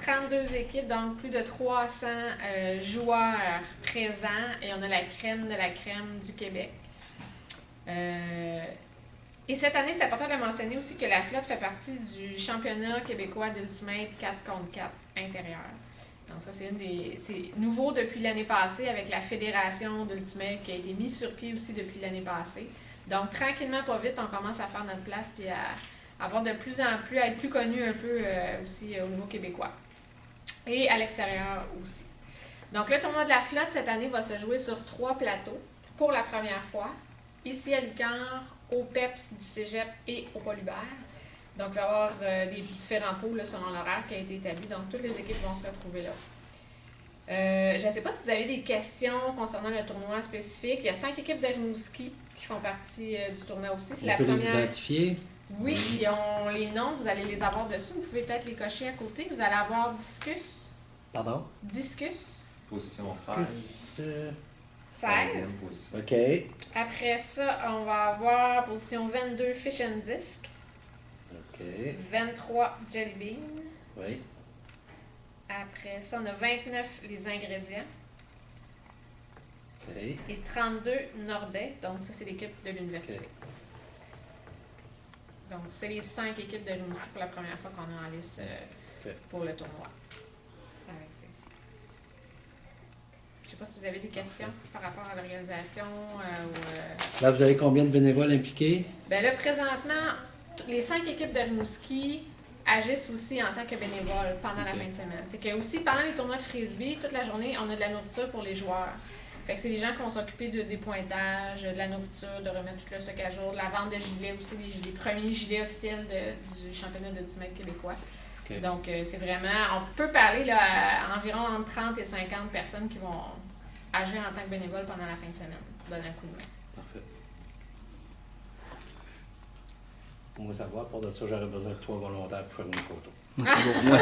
32 équipes, donc plus de 300 joueurs présents et on a la crème de la crème du Québec. Et cette année, c'est important de mentionner aussi que la flotte fait partie du championnat québécois d'Ultimate 4 contre 4 intérieur. Donc ça, c'est nouveau depuis l'année passée avec la fédération d'Ultimate qui a été mise sur pied aussi depuis l'année passée. Donc tranquillement, pas vite, on commence à faire notre place puis à avoir de plus en plus, à être plus connu un peu aussi au niveau québécois. Et à l'extérieur aussi. Donc le tournoi de la flotte cette année va se jouer sur 3 plateaux pour la première fois. Ici à Lucar, au PEPS du Cégep et au Paul Hubert. Donc il va y avoir des différents pôles là, selon l'horaire qui a été établi. Donc toutes les équipes vont se retrouver là. Je ne sais pas si vous avez des questions concernant le tournoi spécifique. Il y a 5 équipes de Rimouski qui font partie du tournoi aussi. C'est On peut les identifier? Oui, ils ont les noms, vous allez les avoir dessus. Vous pouvez peut-être les cocher à côté. Vous allez avoir Discus. Pardon? Discus. Position 16. 16. Position. OK. Après ça, on va avoir position 22 Fish and Disc. OK. 23 Jelly Bean. Oui. Après ça, on a 29 les ingrédients. OK. Et 32 Nordais. Donc ça, c'est l'équipe de l'université. OK. Donc c'est les 5 équipes de Rimouski pour la première fois qu'on est en liste pour le tournoi. Avec celle-ci. Je ne sais pas si vous avez des questions par rapport à l'organisation. Là, vous avez combien de bénévoles impliqués? Bien là, présentement, les 5 équipes de Rimouski agissent aussi en tant que bénévoles pendant la fin de semaine. C'est que aussi, pendant les tournois de frisbee, toute la journée, on a de la nourriture pour les joueurs. Fait que c'est les gens qui vont s'occuper des pointages, de la nourriture, de remettre tout le stock à jour, de la vente de gilets aussi, les premiers gilets officiels du championnat de Ultimate québécois. Okay. Donc, c'est vraiment, on peut parler là, à environ entre 30 et 50 personnes qui vont agir en tant que bénévoles pendant la fin de semaine, donner un coup de main. Parfait. Pour moi savoir, pour de ça, j'aurais besoin de 3 volontaires pour faire une photo. Moi, c'est bon. Moi,